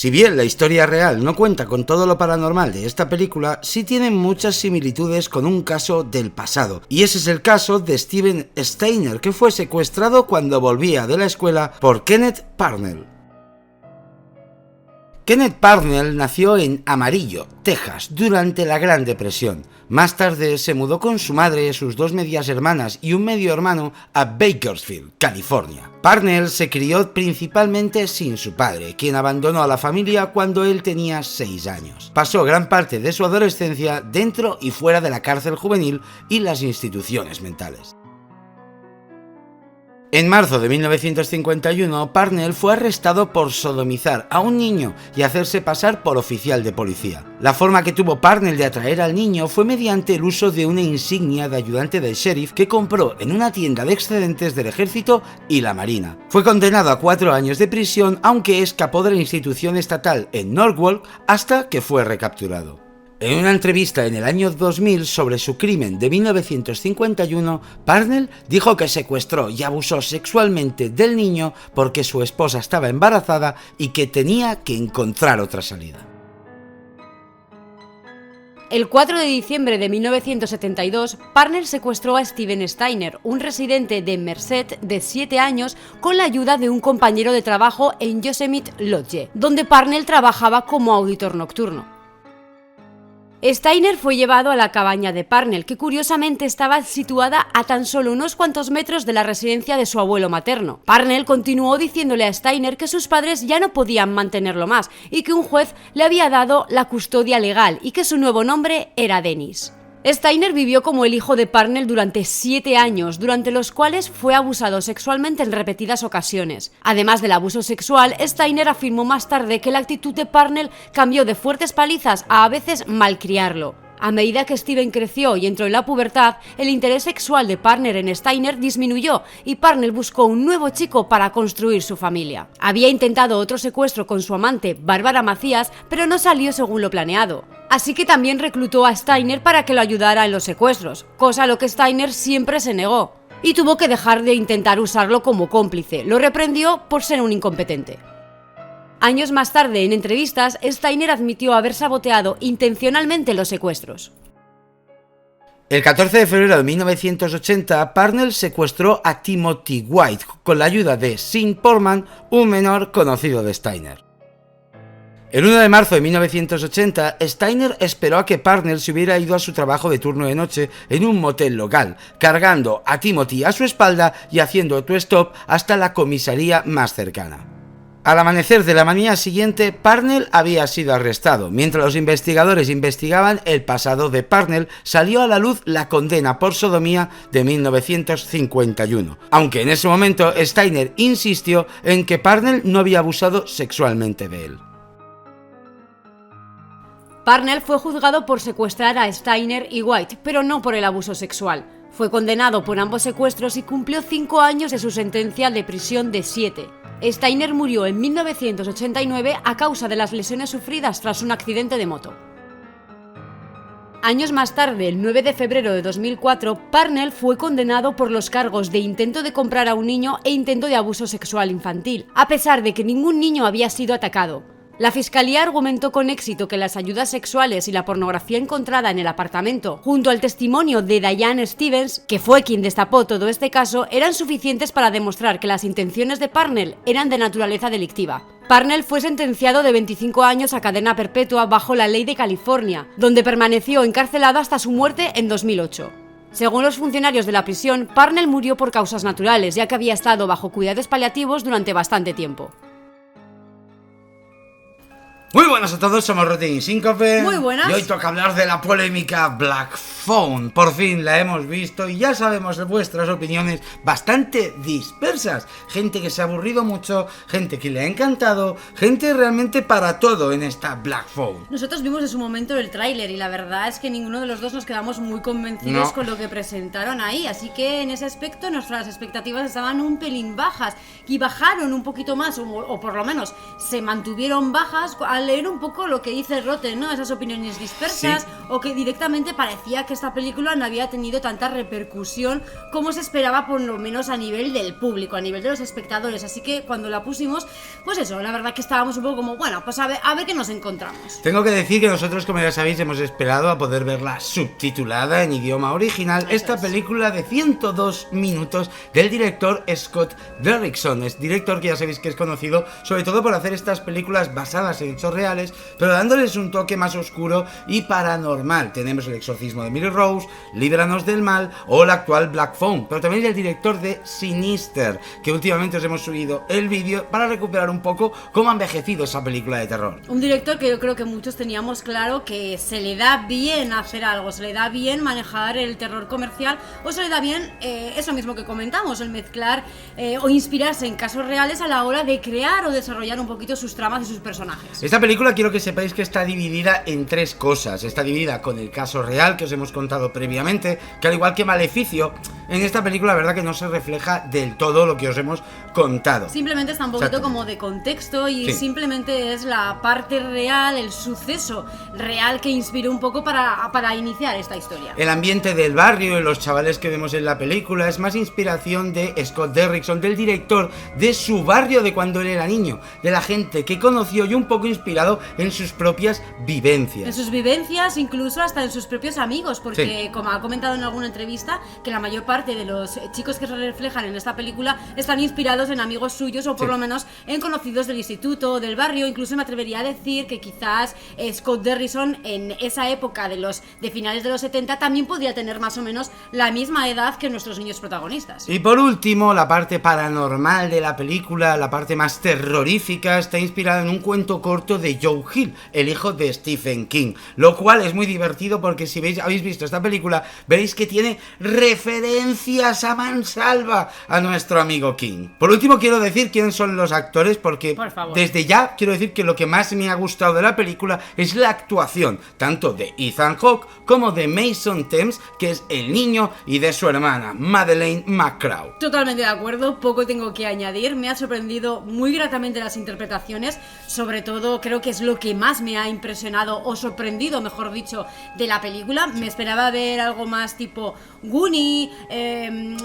Si bien la historia real no cuenta con todo lo paranormal de esta película, sí tiene muchas similitudes con un caso del pasado, y ese es el caso de Steven Steiner, que fue secuestrado cuando volvía de la escuela por Kenneth Parnell. Kenneth Parnell nació en Amarillo, Texas, durante la Gran Depresión. Más tarde se mudó con su madre, sus dos medias hermanas y un medio hermano a Bakersfield, California. Parnell se crió principalmente sin su padre, quien abandonó a la familia cuando él tenía 6 años. Pasó gran parte de su adolescencia dentro y fuera de la cárcel juvenil y las instituciones mentales. En marzo de 1951, Parnell fue arrestado por sodomizar a un niño y hacerse pasar por oficial de policía. La forma que tuvo Parnell de atraer al niño fue mediante el uso de una insignia de ayudante del sheriff que compró en una tienda de excedentes del ejército y la marina. Fue condenado a 4 años de prisión, aunque escapó de la institución estatal en Norwalk hasta que fue recapturado. En una entrevista en el año 2000 sobre su crimen de 1951, Parnell dijo que secuestró y abusó sexualmente del niño porque su esposa estaba embarazada y que tenía que encontrar otra salida. El 4 de diciembre de 1972, Parnell secuestró a Steven Steiner, un residente de Merced de 7 años, con la ayuda de un compañero de trabajo en Yosemite Lodge, donde Parnell trabajaba como auditor nocturno. Steiner fue llevado a la cabaña de Parnell, que curiosamente estaba situada a tan solo unos cuantos metros de la residencia de su abuelo materno. Parnell continuó diciéndole a Steiner que sus padres ya no podían mantenerlo más y que un juez le había dado la custodia legal y que su nuevo nombre era Dennis. Steiner vivió como el hijo de Parnell durante 7 años, durante los cuales fue abusado sexualmente en repetidas ocasiones. Además del abuso sexual, Steiner afirmó más tarde que la actitud de Parnell cambió de fuertes palizas a veces malcriarlo. A medida que Steven creció y entró en la pubertad, el interés sexual de Parnell en Steiner disminuyó y Parnell buscó un nuevo chico para construir su familia. Había intentado otro secuestro con su amante, Bárbara Macías, pero no salió según lo planeado. Así que también reclutó a Steiner para que lo ayudara en los secuestros, cosa a lo que Steiner siempre se negó, y tuvo que dejar de intentar usarlo como cómplice. Lo reprendió por ser un incompetente. Años más tarde, en entrevistas, Steiner admitió haber saboteado intencionalmente los secuestros. El 14 de febrero de 1980, Parnell secuestró a Timothy White con la ayuda de Sean Portman, un menor conocido de Steiner. El 1 de marzo de 1980, Steiner esperó a que Parnell se hubiera ido a su trabajo de turno de noche en un motel local, cargando a Timothy a su espalda y haciendo autostop hasta la comisaría más cercana. Al amanecer de la mañana siguiente, Parnell había sido arrestado. Mientras los investigadores investigaban el pasado de Parnell, salió a la luz la condena por sodomía de 1951, aunque en ese momento Steiner insistió en que Parnell no había abusado sexualmente de él. Parnell fue juzgado por secuestrar a Steiner y White, pero no por el abuso sexual. Fue condenado por ambos secuestros y cumplió 5 años de su sentencia de prisión de 7. Steiner murió en 1989 a causa de las lesiones sufridas tras un accidente de moto. Años más tarde, el 9 de febrero de 2004, Parnell fue condenado por los cargos de intento de comprar a un niño e intento de abuso sexual infantil, a pesar de que ningún niño había sido atacado. La fiscalía argumentó con éxito que las ayudas sexuales y la pornografía encontrada en el apartamento, junto al testimonio de Diane Stevens, que fue quien destapó todo este caso, eran suficientes para demostrar que las intenciones de Parnell eran de naturaleza delictiva. Parnell fue sentenciado de 25 años a cadena perpetua bajo la ley de California, donde permaneció encarcelado hasta su muerte en 2008. Según los funcionarios de la prisión, Parnell murió por causas naturales, ya que había estado bajo cuidados paliativos durante bastante tiempo. Muy buenas a todos, somos Rotten y Síncope. Muy buenas. Y hoy toca hablar de la polémica Black Phone. Por fin la hemos visto y ya sabemos vuestras opiniones bastante dispersas. Gente que se ha aburrido mucho, gente que le ha encantado, gente realmente para todo en esta Black Phone. Nosotros vimos en su momento el tráiler y la verdad es que ninguno de los dos nos quedamos muy convencidos con lo que presentaron ahí. Así que en ese aspecto nuestras expectativas estaban un pelín bajas y bajaron un poquito más, o por lo menos se mantuvieron bajas al leer un poco lo que dice Rotten, ¿no? Esas opiniones dispersas, o que directamente parecía que esta película no había tenido tanta repercusión como se esperaba, por lo menos a nivel del público, a nivel de los espectadores. Así que cuando la pusimos, pues eso, la verdad que estábamos un poco como, bueno, pues a ver qué nos encontramos. Tengo que decir que nosotros, como ya sabéis, hemos esperado a poder verla subtitulada en idioma original. Esta película de 102 minutos del director Scott Derrickson. Es director que ya sabéis que es conocido sobre todo por hacer estas películas basadas en hechos reales, pero dándoles un toque más oscuro y paranormal. Tenemos El exorcismo de Emily Rose, Líbranos del mal o la actual Black Phone, pero también el director de Sinister, que últimamente os hemos subido el vídeo para recuperar un poco cómo ha envejecido esa película de terror. Un director que yo creo que muchos teníamos claro que se le da bien hacer algo, se le da bien manejar el terror comercial, o se le da bien eso mismo que comentamos, el mezclar o inspirarse en casos reales a la hora de crear o desarrollar un poquito sus tramas y sus personajes. Esta película quiero que sepáis que está dividida en tres cosas. Está dividida con el caso real que os hemos contado previamente, que al igual que Maleficio, en esta película la verdad que no se refleja del todo lo que os hemos contado. Simplemente está un poquito como de contexto y simplemente es la parte real, el suceso real que inspiró un poco para iniciar esta historia. El ambiente del barrio y los chavales que vemos en la película es más inspiración de Scott Derrickson, del director, de su barrio de cuando él era niño, de la gente que conoció y un poco inspirado en sus propias vivencias. En sus vivencias, incluso hasta en sus propios amigos, porque como ha comentado en alguna entrevista, que la mayor parte de los chicos que se reflejan en esta película están inspirados en amigos suyos o por lo menos en conocidos del instituto, del barrio. Incluso me atrevería a decir que quizás Scott Derrickson en esa época de finales de los 70 también podría tener más o menos la misma edad que nuestros niños protagonistas. Y por último, la parte paranormal de la película, la parte más terrorífica, está inspirada en un cuento corto de Joe Hill, el hijo de Stephen King, lo cual es muy divertido porque si habéis visto esta película, veréis que tiene referencias a mansalva a nuestro amigo King. Por último, quiero decir quiénes son los actores, porque desde ya quiero decir que lo que más me ha gustado de la película es la actuación, tanto de Ethan Hawke como de Mason Thames, que es el niño, y de su hermana, Madeleine McCraw. Totalmente de acuerdo, poco tengo que añadir. Me ha sorprendido muy gratamente las interpretaciones, sobre todo creo que es lo que más me ha impresionado o sorprendido, mejor dicho, de la película. Me esperaba ver algo más tipo Goonie,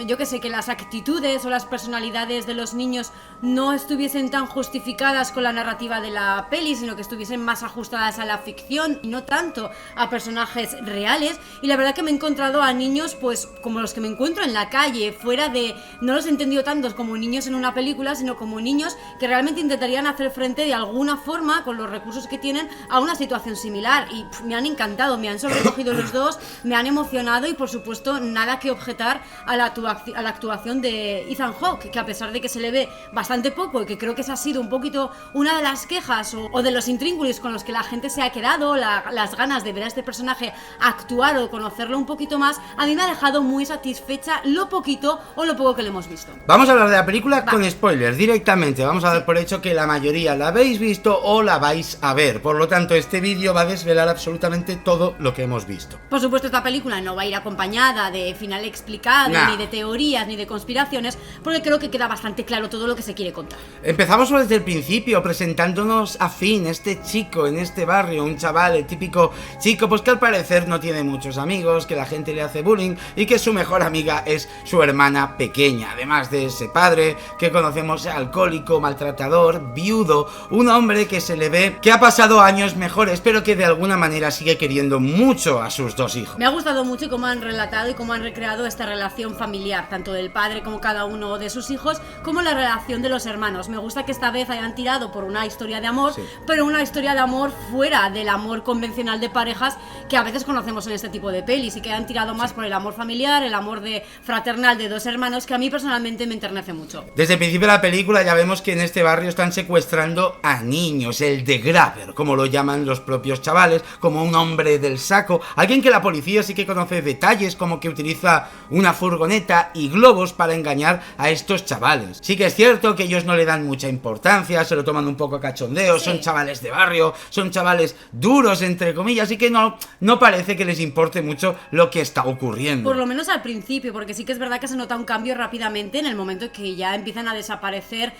yo que sé, que las actitudes o las personalidades de los niños no estuviesen tan justificadas con la narrativa de la peli, sino que estuviesen más ajustadas a la ficción y no tanto a personajes reales. Y la verdad que me he encontrado a niños pues como los que me encuentro en la calle, fuera de, no los he entendido tantos como niños en una película, sino como niños que realmente intentarían hacer frente de alguna forma, con los recursos que tienen, a una situación similar. Y me han encantado, me han sobrecogido los dos, me han emocionado y por supuesto nada que objetar a la actuación de Ethan Hawke, que a pesar de que se le ve bastante poco y que creo que esa ha sido un poquito una de las quejas o de los intríngulis con los que la gente se ha quedado, las ganas de ver a este personaje actuar o conocerlo un poquito más, a mí me ha dejado muy satisfecha lo poquito o lo poco que le hemos visto. Vamos a hablar de la película con spoilers directamente. Vamos a dar por hecho que la mayoría la habéis visto o la vais a ver. Por lo tanto, este vídeo va a desvelar absolutamente todo lo que hemos visto. Por supuesto, esta película no va a ir acompañada de final explicado, ni de teorías, ni de conspiraciones, porque creo que queda bastante claro todo lo que se quiere contar. Empezamos desde el principio presentándonos a Finn, este chico en este barrio, un chaval, el típico chico pues que al parecer no tiene muchos amigos, que la gente le hace bullying y que su mejor amiga es su hermana pequeña. Además de ese padre que conocemos, alcohólico, maltratador, viudo, un hombre que se le ve que ha pasado años mejores, pero que de alguna manera sigue queriendo mucho a sus dos hijos. Me ha gustado mucho cómo han relatado y cómo han recreado esta relación familiar, tanto del padre como cada uno de sus hijos, como la relación de los hermanos. Me gusta que esta vez hayan tirado por una historia de amor, pero una historia de amor fuera del amor convencional de parejas que a veces conocemos en este tipo de pelis, y que han tirado más por el amor familiar, el amor fraternal de dos hermanos, que a mí personalmente me enternece mucho. Desde el principio de la película ya vemos que en este barrio están secuestrando a niños, el de Grabber, como lo llaman los propios chavales, como un hombre del saco, alguien que la policía sí que conoce detalles, como que utiliza un una furgoneta y globos para engañar a estos chavales. Sí que es cierto que ellos no le dan mucha importancia, se lo toman un poco a cachondeo, son chavales de barrio, son chavales duros entre comillas, así que no parece que les importe mucho lo que está ocurriendo. Por lo menos al principio, porque sí que es verdad que se nota un cambio rápidamente en el momento en que ya empiezan a desaparecer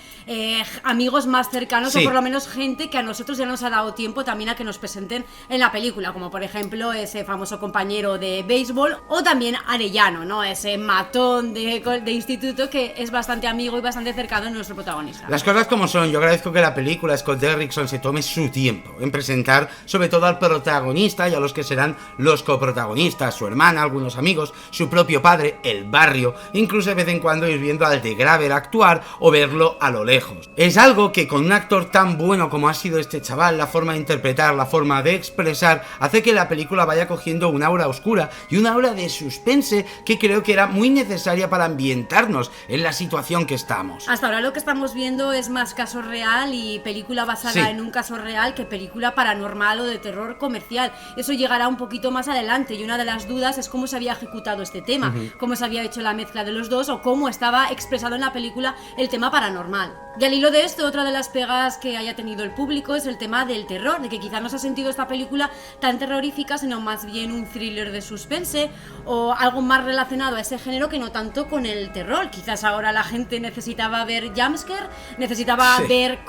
amigos más cercanos, o por lo menos gente que a nosotros ya nos ha dado tiempo también a que nos presenten en la película, como por ejemplo ese famoso compañero de béisbol, o también Arellano, ¿no? Ese matón de instituto que es bastante amigo y bastante cercano de nuestro protagonista. Las cosas como son, yo agradezco que la película Scott Derrickson se tome su tiempo en presentar sobre todo al protagonista y a los que serán los coprotagonistas, su hermana, algunos amigos, su propio padre, el barrio, incluso de vez en cuando ir viendo al de Graver actuar o verlo a lo lejos. Es algo que con un actor tan bueno como ha sido este chaval, la forma de interpretar, la forma de expresar, hace que la película vaya cogiendo un aura oscura y un aura de suspense que creo que era muy necesaria para ambientarnos en la situación que estamos. Hasta ahora lo que estamos viendo es más caso real y película basada en un caso real que película paranormal o de terror comercial. Eso llegará un poquito más adelante, y una de las dudas es cómo se había ejecutado este tema, cómo se había hecho la mezcla de los dos o cómo estaba expresado en la película el tema paranormal. Y al hilo de esto, otra de las pegas que haya tenido el público es el tema del terror, de que quizá no se ha sentido esta película tan terrorífica, sino más bien un thriller de suspense o algo más relacionado a ese género que no tanto con el terror. Quizás ahora la gente necesitaba ver jumpscare, necesitaba ver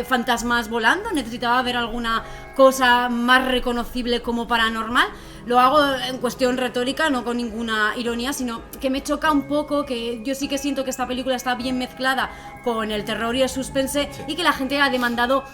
fantasmas volando, necesitaba ver alguna cosa más reconocible como paranormal. Lo hago en cuestión retórica, no con ninguna ironía, sino que me choca un poco, que yo sí que siento que esta película está bien mezclada con el terror y el suspense y que la gente ha demandado,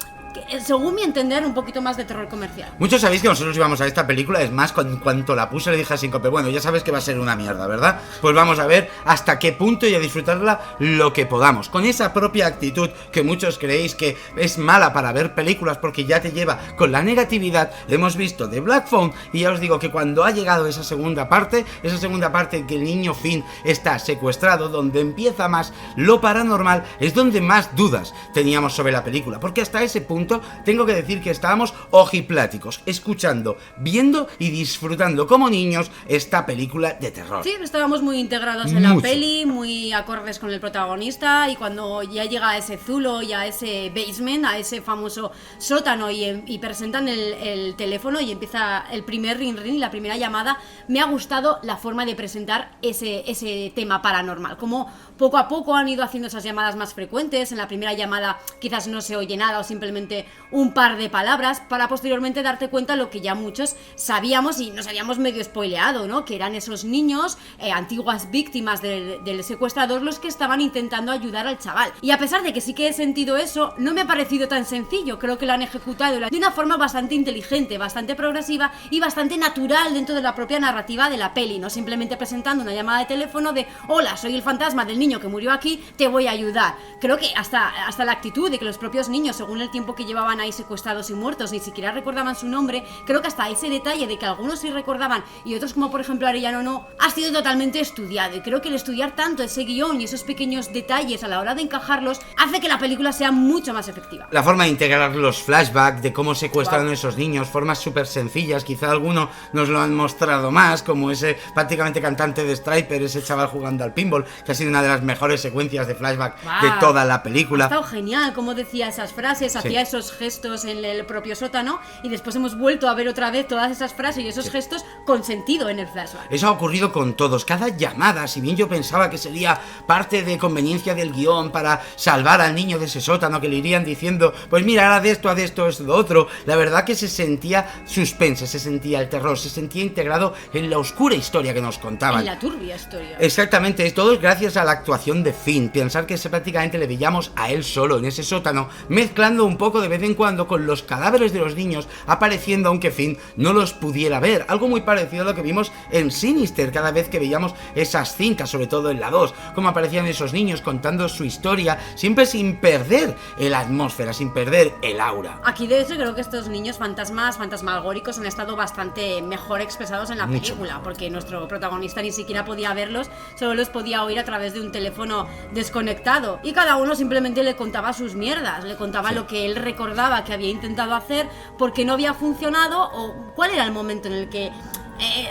según mi entender, un poquito más de terror comercial. Muchos sabéis que nosotros íbamos a esta película, es más, cuando la puse le dije a Síncope, bueno, ya sabes que va a ser una mierda, ¿verdad? Pues vamos a ver hasta qué punto y a disfrutarla lo que podamos, con esa propia actitud que muchos creéis que es mala para ver películas porque ya te lleva con la negatividad. Hemos visto The Black Phone y ya os digo que cuando ha llegado esa segunda parte en que el niño Finn está secuestrado, donde empieza más lo paranormal, es donde más dudas teníamos sobre la película, porque hasta ese punto tengo que decir que estábamos ojipláticos, escuchando, viendo y disfrutando como niños esta película de terror. Sí, estábamos muy integrados en la peli, muy acordes con el protagonista, y cuando ya llega a ese zulo y a ese basement, a ese famoso sótano y presentan el teléfono y empieza el primer ring ring, la primera llamada, me ha gustado la forma de presentar ese tema paranormal, como poco a poco han ido haciendo esas llamadas más frecuentes. En la primera llamada quizás no se oye nada o simplemente un par de palabras, para posteriormente darte cuenta lo que ya muchos sabíamos y nos habíamos medio spoileado, ¿no? Que eran esos niños, antiguas víctimas del secuestrador, los que estaban intentando ayudar al chaval. Y a pesar de que sí que he sentido eso, no me ha parecido tan sencillo. Creo que lo han ejecutado de una forma bastante inteligente, bastante progresiva y bastante natural dentro de la propia narrativa de la peli, no simplemente presentando una llamada de teléfono de hola, soy el fantasma del niño que murió aquí, te voy a ayudar. Creo que hasta la actitud de que los propios niños, según el tiempo que llevaban ahí secuestrados y muertos, ni siquiera recordaban su nombre, creo que hasta ese detalle de que algunos sí recordaban y otros, como por ejemplo Arellano, no, ha sido totalmente estudiado. Y creo que el estudiar tanto ese guión y esos pequeños detalles a la hora de encajarlos hace que la película sea mucho más efectiva. La forma de integrar los flashbacks, de cómo secuestraron esos niños, formas súper sencillas, quizá alguno nos lo han mostrado más, como ese prácticamente cantante de Striper, ese chaval jugando al pinball, que ha sido una de las mejores secuencias de flashback de toda la película. Ha estado genial, como decía esas frases, hacía esos gestos en el propio sótano, y después hemos vuelto a ver otra vez todas esas frases y esos gestos con sentido en el flashback. Eso ha ocurrido con todos, cada llamada, si bien yo pensaba que sería parte de conveniencia del guión para salvar al niño de ese sótano, que le irían diciendo, pues mira, haz de esto, es lo otro, la verdad que se sentía suspense, se sentía el terror, se sentía integrado en la oscura historia que nos contaban. En la turbia historia. Exactamente, todo es gracias a la actuación de Finn. Pensar que prácticamente le veíamos a él solo en ese sótano, mezclando un poco de vez en cuando con los cadáveres de los niños apareciendo, aunque Finn no los pudiera ver. Algo muy parecido a lo que vimos en Sinister, cada vez que veíamos esas cintas, sobre todo en la 2, cómo aparecían esos niños contando su historia, siempre sin perder la atmósfera, sin perder el aura. Aquí de hecho creo que estos niños fantasmagóricos han estado bastante mejor expresados en la película, porque nuestro protagonista ni siquiera podía verlos, solo los podía oír a través de un teléfono desconectado, y cada uno simplemente le contaba sus mierdas, le contaba lo que él recordaba que había intentado hacer, porque no había funcionado, o cuál era el momento en el que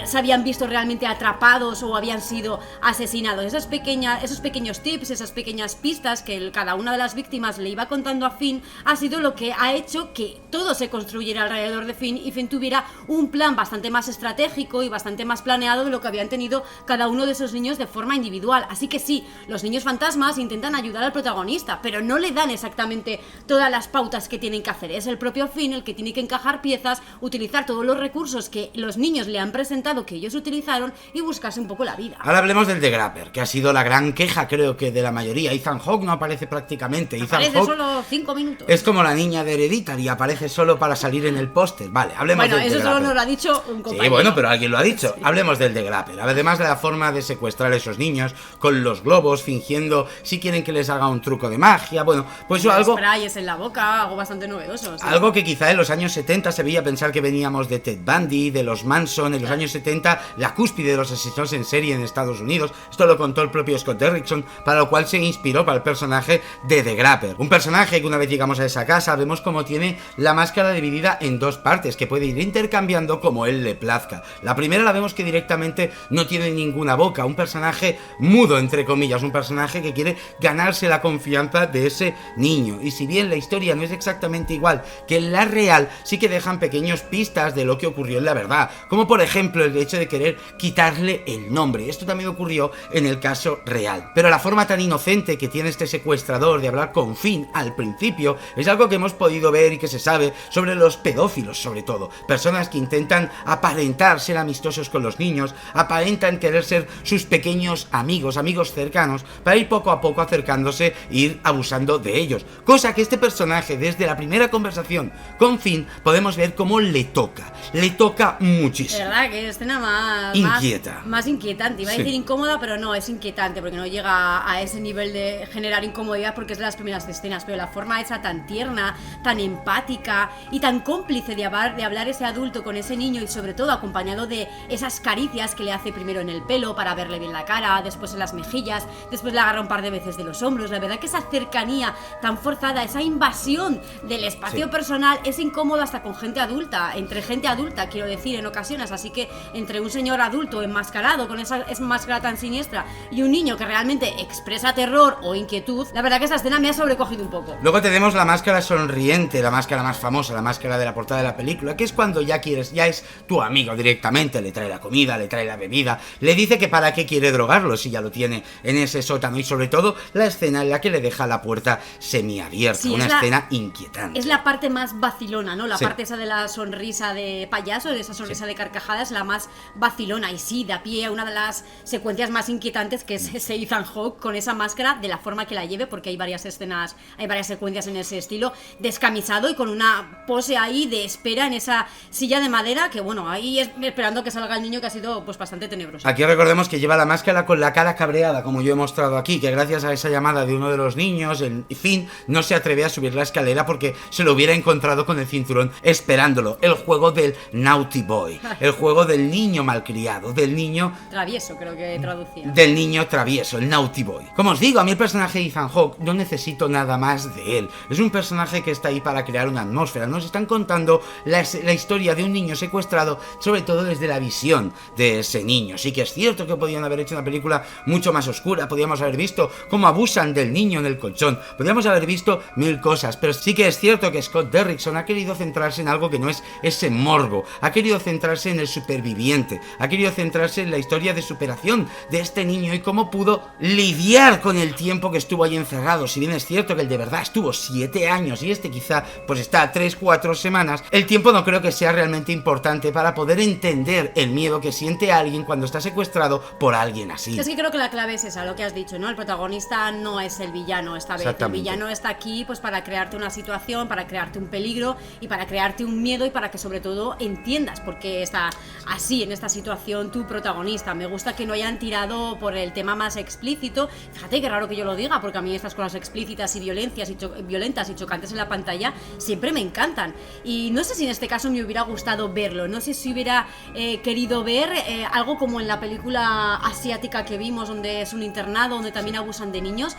se habían visto realmente atrapados o habían sido asesinados. Esos pequeños tips, esas pequeñas pistas que cada una de las víctimas le iba contando a Finn, ha sido lo que ha hecho que todo se construyera alrededor de Finn y Finn tuviera un plan bastante más estratégico y bastante más planeado de lo que habían tenido cada uno de esos niños de forma individual. Así que sí, los niños fantasmas intentan ayudar al protagonista, pero no le dan exactamente todas las pautas que tienen que hacer. Es el propio Finn el que tiene que encajar piezas, utilizar todos los recursos que los niños le han presentado, que ellos utilizaron, y buscarse un poco la vida. Ahora hablemos del The Grapper, que ha sido la gran queja, creo que de la mayoría. Ethan Hawke no aparece prácticamente. Aparece solo 5 minutos. Es como la niña de Hereditary, aparece solo para salir en el póster. Vale, hablemos del The Grapper. Bueno, eso solo nos lo ha dicho un compañero. Sí, bueno, pero alguien lo ha dicho. Sí. Hablemos del The Grapper. Además de la forma de secuestrar a esos niños con los globos, fingiendo si quieren que les haga un truco de magia. Bueno, pues algo... Sprayes en la boca, algo bastante novedoso. ¿Sí? Algo que quizá en los años 70 se veía pensar que veníamos de Ted Bundy, de los Manson. En los años 70, la cúspide de los asesinos en serie en Estados Unidos. Esto lo contó el propio Scott Derrickson, para lo cual se inspiró para el personaje de The Grapper. Un personaje que una vez llegamos a esa casa vemos como tiene la máscara dividida en dos partes, que puede ir intercambiando como él le plazca. La primera la vemos que directamente no tiene ninguna boca, un personaje mudo entre comillas, un personaje que quiere ganarse la confianza de ese niño. Y si bien la historia no es exactamente igual que en la real, sí que dejan pequeñas pistas de lo que ocurrió en la verdad, como por ejemplo el hecho de querer quitarle el nombre. Esto también ocurrió en el caso real. Pero la forma tan inocente que tiene este secuestrador de hablar con Finn al principio es algo que hemos podido ver y que se sabe sobre los pedófilos, sobre todo. Personas que intentan aparentar ser amistosos con los niños, aparentan querer ser sus pequeños amigos cercanos, para ir poco a poco acercándose e ir abusando de ellos. Cosa que este personaje, desde la primera conversación con Finn, podemos ver cómo le toca muchísimo. De verdad que es escena más inquieta. Más inquietante. Iba a decir incómoda, pero no, es inquietante, porque no llega a ese nivel de generar incomodidad, porque es de las primeras escenas, pero la forma esa tan tierna, tan empática y tan cómplice de hablar ese adulto con ese niño, y sobre todo acompañado de esas caricias que le hace primero en el pelo para verle bien la cara, después en las mejillas, después le agarra un par de veces de los hombros. La verdad que esa cercanía tan forzada, esa invasión del espacio personal, es incómodo hasta con gente adulta, entre gente adulta, quiero decir, en ocasiones. Así que entre un señor adulto enmascarado con esa máscara tan siniestra y un niño que realmente expresa terror o inquietud, la verdad que esa escena me ha sobrecogido un poco. Luego tenemos la máscara sonriente, la máscara más famosa, la máscara de la portada de la película, que es cuando ya es tu amigo directamente, le trae la comida, le trae la bebida, le dice que para qué quiere drogarlo si ya lo tiene en ese sótano, y sobre todo la escena en la que le deja la puerta semiabierta, una escena inquietante. Es la parte más vacilona, ¿no? La parte esa de la sonrisa de payaso, de esa sonrisa de carcajada, es la más vacilona, y sí, da pie a una de las secuencias más inquietantes, que es ese Ethan Hawke con esa máscara, de la forma que la lleve, porque hay varias escenas, hay varias secuencias en ese estilo, descamisado y con una pose ahí de espera en esa silla de madera, que bueno, ahí esperando que salga el niño, que ha sido pues bastante tenebroso. Aquí recordemos que lleva la máscara con la cara cabreada, como yo he mostrado aquí, que gracias a esa llamada de uno de los niños, en fin, no se atreve a subir la escalera porque se lo hubiera encontrado con el cinturón esperándolo. El juego del naughty boy, el juego del niño malcriado, del niño travieso, creo que traducía. Del niño travieso, el naughty boy. Como os digo, a mí el personaje de Ethan Hawke no necesito nada más de él. Es un personaje que está ahí para crear una atmósfera. Nos están contando la historia de un niño secuestrado, sobre todo desde la visión de ese niño. Sí que es cierto que podían haber hecho una película mucho más oscura, podíamos haber visto cómo abusan del niño en el colchón, podíamos haber visto mil cosas, pero sí que es cierto que Scott Derrickson ha querido centrarse en algo que no es ese morbo, ha querido centrarse en el superviviente, ha querido centrarse en la historia de superación de este niño y cómo pudo lidiar con el tiempo que estuvo ahí encerrado. Si bien es cierto que el de verdad estuvo 7 años y este quizá pues está 3-4 semanas, el tiempo no creo que sea realmente importante para poder entender el miedo que siente alguien cuando está secuestrado por alguien así. Es que creo que la clave es esa, lo que has dicho, ¿no? El protagonista no es el villano esta vez. El villano está aquí pues para crearte una situación, para crearte un peligro y para crearte un miedo, y para que sobre todo entiendas por qué está así en esta situación tu protagonista. Me gusta que no hayan tirado por el tema más explícito. Fíjate qué raro que yo lo diga, porque a mí estas cosas explícitas y violentas y chocantes en la pantalla siempre me encantan. Y no sé si en este caso me hubiera gustado verlo, no sé si hubiera querido ver algo como en la película asiática que vimos, donde es un internado, donde también abusan de niños.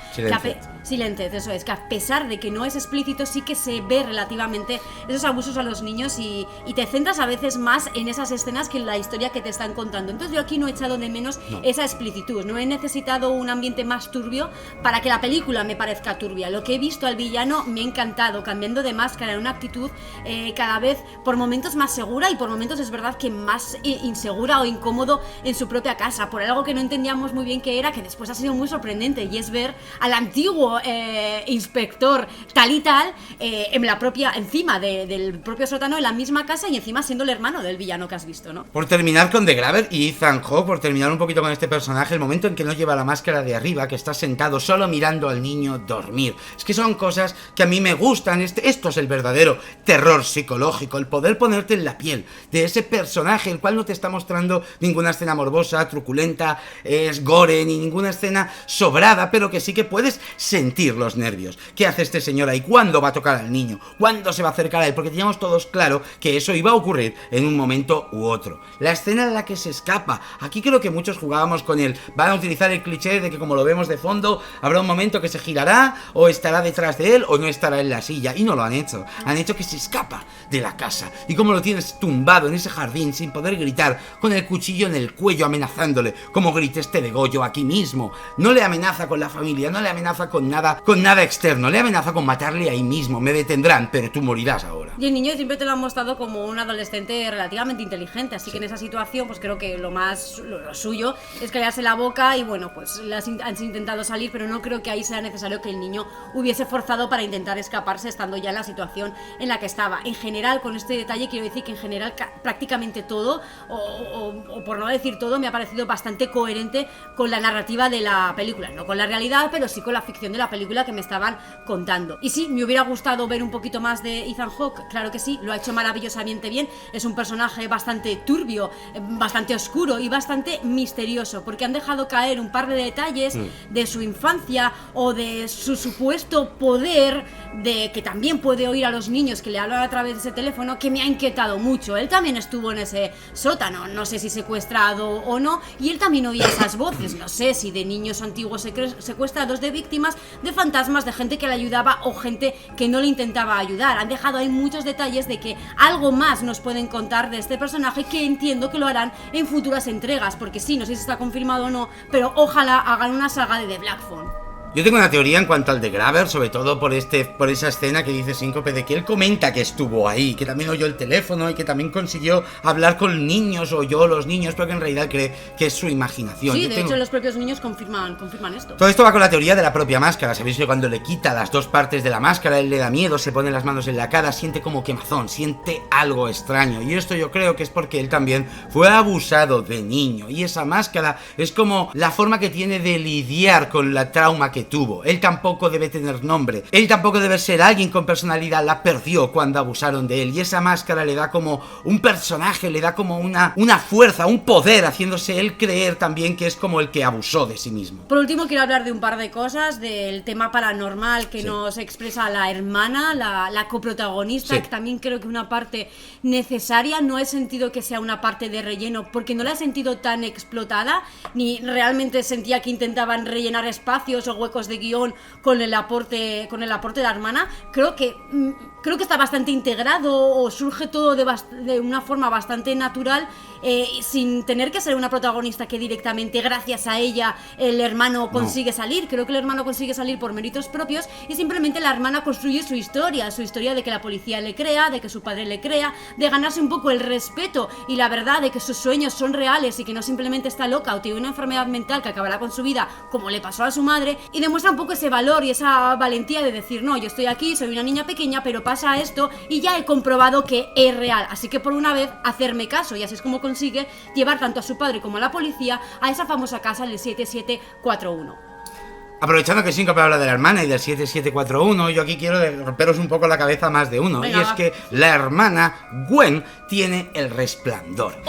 Silenced, eso es, que a pesar de que no es explícito, sí que se ve relativamente esos abusos a los niños, y te centras a veces más en esas escenas escenas que la historia que te están contando. Entonces yo aquí no he echado de menos esa explicitud, no he necesitado un ambiente más turbio para que la película me parezca turbia. Lo que he visto al villano me ha encantado, cambiando de máscara en una actitud cada vez por momentos más segura y por momentos es verdad que más insegura o incómodo en su propia casa, por algo que no entendíamos muy bien qué era, que después ha sido muy sorprendente, y es ver al antiguo inspector tal y tal encima del propio sótano, en la misma casa, y encima siendo el hermano del villano que has visto, ¿no? Por terminar con The Graver y Ethan Hawke, por terminar un poquito con este personaje, el momento en que no lleva la máscara de arriba, que está sentado solo mirando al niño dormir, es que son cosas que a mí me gustan. Esto es el verdadero terror psicológico, el poder ponerte en la piel de ese personaje, el cual no te está mostrando ninguna escena morbosa, truculenta, es gore, ni ninguna escena sobrada, pero que sí que puedes sentir los nervios. ¿Qué hace este señor ahí? ¿Cuándo va a tocar al niño? ¿Cuándo se va a acercar a él? Porque teníamos todos claro que eso iba a ocurrir en un momento u otro. La escena en la que se escapa, aquí creo que muchos jugábamos con él. Van a utilizar el cliché de que como lo vemos de fondo, habrá un momento que se girará, o estará detrás de él, o no estará en la silla, y no lo han hecho. Han hecho que se escapa de la casa, y como lo tienes tumbado en ese jardín sin poder gritar, con el cuchillo en el cuello amenazándole, como grite este degollo aquí mismo. No le amenaza con la familia, no le amenaza con nada externo, le amenaza con matarle ahí mismo. Me detendrán, pero tú morirás ahora. Y el niño siempre te lo han mostrado como un adolescente relativamente inteligente, así que en esa situación pues creo que lo suyo es callarse la boca, y bueno, pues han intentado salir, pero no creo que ahí sea necesario que el niño hubiese forzado para intentar escaparse estando ya en la situación en la que estaba. En general, con este detalle quiero decir que en general prácticamente todo, o por no decir todo, me ha parecido bastante coherente con la narrativa de la película, no con la realidad, pero sí con la ficción de la película que me estaban contando. Y sí, me hubiera gustado ver un poquito más de Ethan Hawke, claro que sí, lo ha hecho maravillosamente bien, es un personaje bastante turbio, bastante oscuro y bastante misterioso, porque han dejado caer un par de detalles de su infancia o de su supuesto poder, de que también puede oír a los niños que le hablan a través de ese teléfono, que me ha inquietado mucho. Él también estuvo en ese sótano, no sé si secuestrado o no, y él también oía esas voces, no sé si de niños antiguos secuestrados, de víctimas, de fantasmas, de gente que le ayudaba o gente que no le intentaba ayudar. Han dejado ahí muchos detalles de que algo más nos pueden contar de este personaje, que entiendo que lo harán en futuras entregas, porque sí, no sé si está confirmado o no, pero ojalá hagan una saga de The Black Phone. Yo tengo una teoría en cuanto al The Graver, sobre todo por esa escena que dice Síncope, de que él comenta que estuvo ahí, que también oyó el teléfono y que también consiguió hablar con niños, oyó los niños, pero que en realidad cree que es su imaginación. Sí, de hecho los propios niños confirman esto. Todo esto va con la teoría de la propia máscara. Sabéis que cuando le quita las dos partes de la máscara, él le da miedo, se pone las manos en la cara, siente como quemazón, siente algo extraño. Y esto yo creo que es porque él también fue abusado de niño, y esa máscara es como la forma que tiene de lidiar con la trauma que tuvo. Él tampoco debe tener nombre, él tampoco debe ser alguien con personalidad, la perdió cuando abusaron de él, y esa máscara le da como un personaje, le da como una fuerza, un poder, haciéndose él creer también que es como el que abusó de sí mismo. Por último, quiero hablar de un par de cosas, del tema paranormal que nos expresa la hermana, la coprotagonista, que también creo que una parte necesaria. No he sentido que sea una parte de relleno, porque no la he sentido tan explotada, ni realmente sentía que intentaban rellenar espacios o huecos de guión con el aporte de la hermana. Creo que está bastante integrado, o surge todo de una forma bastante natural, sin tener que ser una protagonista que directamente gracias a ella el hermano consigue salir. Creo que el hermano consigue salir por méritos propios, y simplemente la hermana construye su historia de que la policía le crea, de que su padre le crea, de ganarse un poco el respeto y la verdad de que sus sueños son reales y que no simplemente está loca o tiene una enfermedad mental que acabará con su vida como le pasó a su madre, y demuestra un poco ese valor y esa valentía de decir: no, yo estoy aquí, soy una niña pequeña, pero pasa esto y ya he comprobado que es real, así que por una vez hacerme caso. Y así es como consigue llevar tanto a su padre como a la policía a esa famosa casa del 7741. Aprovechando que Síncope habla de la hermana y del 7741, yo aquí quiero romperos un poco la cabeza a más de uno. Venga, y es que la hermana Gwen tiene El Resplandor.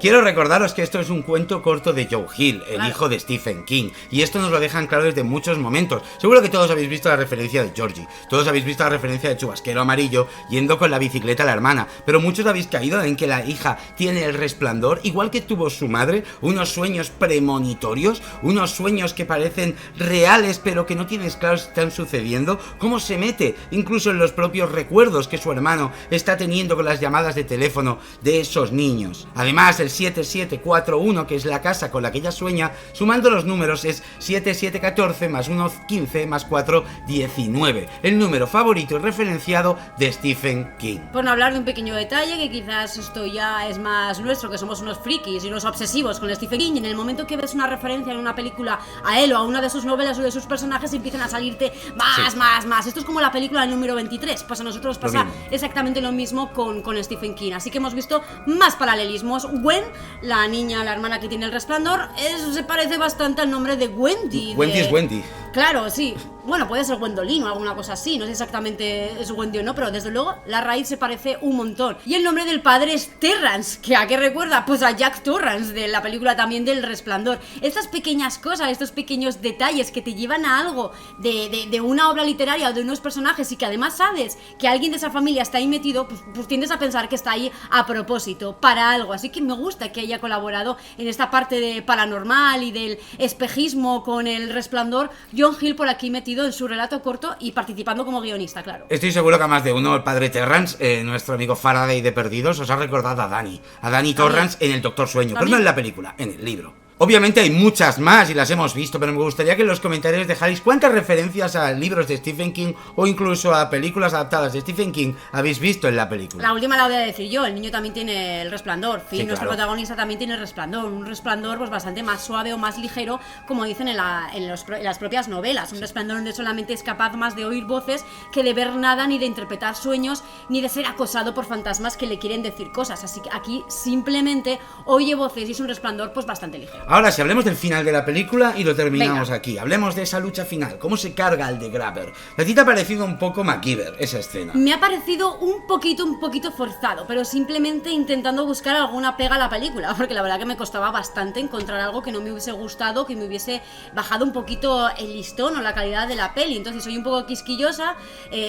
Quiero recordaros que esto es un cuento corto de Joe Hill, el hijo de Stephen King, y esto nos lo dejan claro desde muchos momentos. Seguro que todos habéis visto la referencia de Georgie, todos habéis visto la referencia de Chubasquero Amarillo yendo con la bicicleta a la hermana, pero muchos habéis caído en que la hija tiene el resplandor, igual que tuvo su madre, unos sueños premonitorios, unos sueños que parecen reales pero que no tienes claro si están sucediendo, cómo se mete incluso en los propios recuerdos que su hermano está teniendo con las llamadas de teléfono teléfono de esos niños. Además, el 7741, que es la casa con la que ella sueña, sumando los números es 7714 más 1, 15 más 4, 19. El número favorito y referenciado de Stephen King. Por no hablar de un pequeño detalle, que quizás esto ya es más nuestro, que somos unos frikis y unos obsesivos con Stephen King, en el momento que ves una referencia en una película a él o a una de sus novelas o de sus personajes, empiezan a salirte más. Esto es como la película número 23, pues a nosotros pasa exactamente lo mismo con Stephen King, así que hemos visto más paralelismos. Gwen, la niña, la hermana que tiene el resplandor, se parece bastante al nombre de Wendy. Wendy es Wendy. Claro, sí. Bueno, puede ser Gwendolyn o alguna cosa así, no sé exactamente es Wendy o no, pero desde luego la raíz se parece un montón. Y el nombre del padre es Terrance, que ¿a qué recuerda? Pues a Jack Torrance, de la película también del Resplandor. Estas pequeñas cosas, estos pequeños detalles que te llevan a algo de una obra literaria o de unos personajes y que además sabes que alguien de esa familia está ahí metido, pues tiendes a pensar que está ahí a propósito, para algo. Así que me gusta que haya colaborado en esta parte de paranormal y del espejismo con el Resplandor, John Hill por aquí metido en su relato corto y participando como guionista, claro. Estoy seguro que a más de uno, el padre Terrance, nuestro amigo Faraday de Perdidos, os ha recordado a Dani Torrance en El Doctor Sueño, pero no en la película, en el libro. Obviamente hay muchas más y las hemos visto, pero me gustaría que en los comentarios dejáis cuántas referencias a libros de Stephen King o incluso a películas adaptadas de Stephen King habéis visto en la película. La última la voy a decir yo, el niño también tiene el resplandor, Finn, sí, nuestro claro. protagonista también tiene el resplandor, un resplandor pues bastante más suave o más ligero, como dicen en las propias novelas, un resplandor donde solamente es capaz más de oír voces que de ver nada, ni de interpretar sueños, ni de ser acosado por fantasmas que le quieren decir cosas, así que aquí simplemente oye voces y es un resplandor pues bastante ligero. Ahora sí, hablemos del final de la película y lo terminamos Venga. aquí. Hablemos de esa lucha final, cómo se carga al de Grabber. ¿A ti te ha parecido un poco MacGyver esa escena? Me ha parecido un poquito forzado, pero simplemente intentando buscar alguna pega a la película, porque la verdad que me costaba bastante encontrar algo que no me hubiese gustado, que me hubiese bajado un poquito el listón o la calidad de la peli. Entonces soy un poco quisquillosa,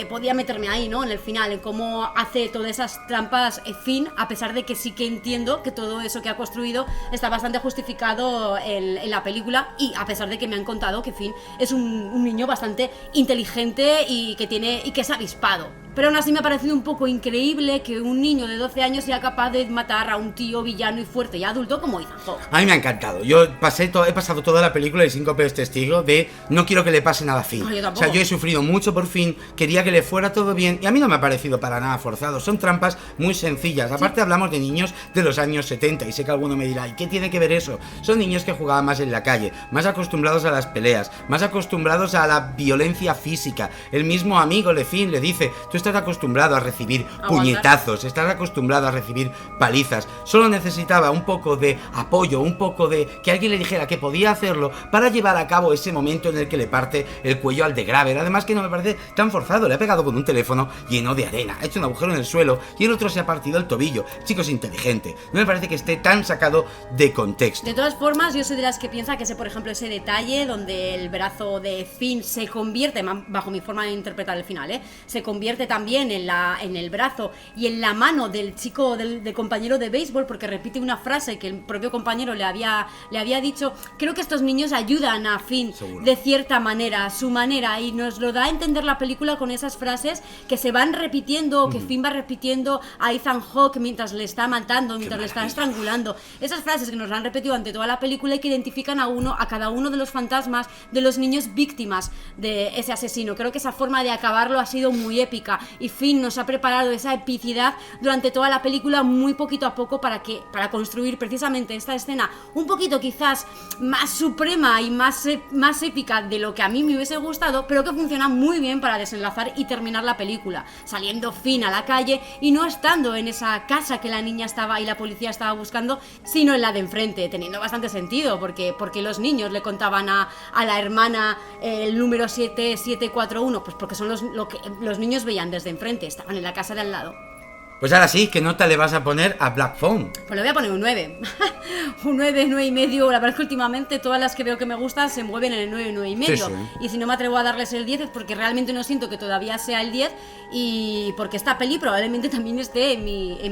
podía meterme ahí, ¿no? En el final, en cómo hace todas esas trampas Finn, a pesar de que sí que entiendo que todo eso que ha construido está bastante justificado en la película, y a pesar de que me han contado que Finn es un niño bastante inteligente y que es avispado. Pero aún así me ha parecido un poco increíble que un niño de 12 años sea capaz de matar a un tío villano y fuerte y adulto como Ethan Hawke. A mí me ha encantado. Yo he pasado toda la película de Síncope es testigo de no quiero que le pase nada a Finn. No, yo o tampoco. sea, yo he sufrido mucho por Finn, quería que le fuera todo bien y a mí no me ha parecido para nada forzado. Son trampas muy sencillas. Aparte hablamos de niños de los años 70 y sé que alguno me dirá, ¿y qué tiene que ver eso? Son niños que jugaban más en la calle, más acostumbrados a las peleas, más acostumbrados a la violencia física. El mismo amigo de Finn le dice, tú estás acostumbrado a recibir puñetazos, estás acostumbrado a recibir palizas. Solo necesitaba un poco de apoyo, un poco de que alguien le dijera que podía hacerlo para llevar a cabo ese momento en el que le parte el cuello al de Grabber. Además que no me parece tan forzado, le ha pegado con un teléfono lleno de arena, ha hecho un agujero en el suelo y el otro se ha partido el tobillo. El chico es inteligente, no me parece que esté tan sacado de contexto. De todas formas, yo soy de las que piensa que por ejemplo ese detalle donde el brazo de Finn se convierte, bajo mi forma de interpretar el final, se convierte también en el brazo y en la mano del chico, del compañero de béisbol, porque repite una frase que el propio compañero le había dicho. Creo que estos niños ayudan a Finn de cierta manera, a su manera, y nos lo da a entender la película con esas frases que se van repitiendo, que Finn va repitiendo a Ethan Hawke mientras le está matando, mientras le está estrangulando. Esas frases que nos lo han repetido ante toda la película y que identifican a cada uno de los fantasmas de los niños víctimas de ese asesino. Creo que esa forma de acabarlo ha sido muy épica y Finn nos ha preparado esa epicidad durante toda la película, muy poquito a poco, para construir precisamente esta escena un poquito quizás más suprema y más épica de lo que a mí me hubiese gustado, pero que funciona muy bien para desenlazar y terminar la película, saliendo Finn a la calle y no estando en esa casa que la niña estaba y la policía estaba buscando, sino en la de enfrente, teniendo bastante sentido, porque los niños le contaban a la hermana el número 7741, pues porque son lo que los niños veían desde enfrente, estaban en la casa de al lado. Pues ahora sí, ¿qué nota le vas a poner a Black Phone? Pues le voy a poner un 9. Un 9, 9 y medio. La verdad es que últimamente todas las que veo que me gustan se mueven en el 9, 9 y medio. Sí. Y si no me atrevo a darles el 10 es porque realmente no siento que todavía sea el 10 y porque esta peli probablemente también esté en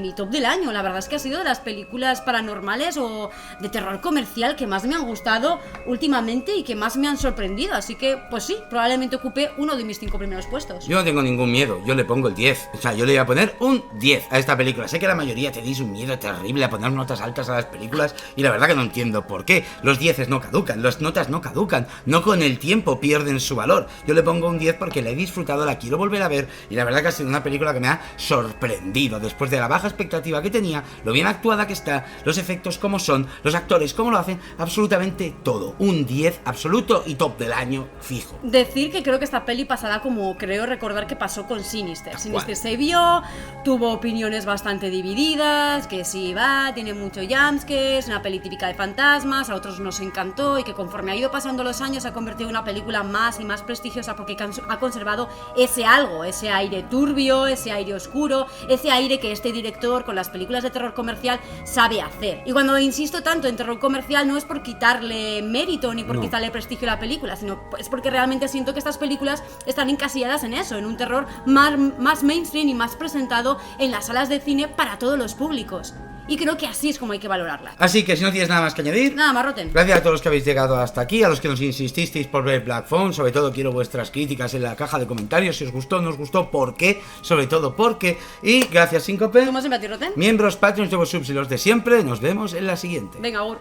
mi top del año. La verdad es que ha sido de las películas paranormales o de terror comercial que más me han gustado últimamente y que más me han sorprendido. Así que, pues sí, probablemente ocupe uno de mis 5 primeros puestos. Yo no tengo ningún miedo, yo le pongo el 10. O sea, yo le voy a poner un 10. 10 a esta película. Sé que la mayoría tenéis un miedo terrible a poner notas altas a las películas y la verdad que no entiendo por qué. Los 10 no caducan, las notas no caducan, no con el tiempo pierden su valor. Yo le pongo un 10 porque la he disfrutado, la quiero volver a ver y la verdad que ha sido una película que me ha sorprendido después de la baja expectativa que tenía, lo bien actuada que está, los efectos como son, los actores como lo hacen, absolutamente todo. Un 10 absoluto y top del año fijo. Decir que creo que esta peli pasará como creo recordar que pasó con Sinister. Sinister se vio, tuvo opiniones bastante divididas, que sí va, tiene mucho jumpscares, es una peli típica de fantasmas, a otros nos encantó y que conforme ha ido pasando los años se ha convertido en una película más y más prestigiosa porque ha conservado ese algo, ese aire turbio, ese aire oscuro, ese aire que este director con las películas de terror comercial sabe hacer. Y cuando insisto tanto en terror comercial no es por quitarle mérito ni por quitarle prestigio a la película, sino es porque realmente siento que estas películas están encasilladas en eso, en un terror más mainstream y más presentado en las salas de cine para todos los públicos. Y creo que así es como hay que valorarla. Así que si no tienes nada más que añadir, nada más, Roten. Gracias a todos los que habéis llegado hasta aquí, a los que nos insististeis por ver Black Phone. Sobre todo quiero vuestras críticas en la caja de comentarios, si os gustó, no os gustó, por qué, sobre todo por qué. Y gracias Síncope, ¿Cómo siempre a ti, Roten? miembros, Patreons, nuevos subs y los de siempre. Nos vemos en la siguiente. Venga, Gur.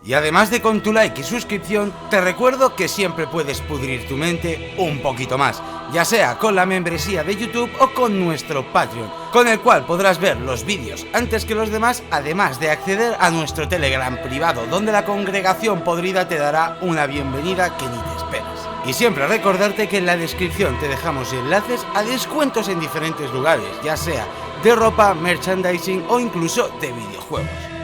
Y además de con tu like y suscripción, te recuerdo que siempre puedes pudrir tu mente un poquito más, ya sea con la membresía de YouTube o con nuestro Patreon, con el cual podrás ver los vídeos antes que los demás, además de acceder a nuestro Telegram privado, donde la congregación podrida te dará una bienvenida que ni te esperas. Y siempre recordarte que en la descripción te dejamos enlaces a descuentos en diferentes lugares, ya sea de ropa, merchandising o incluso de videojuegos.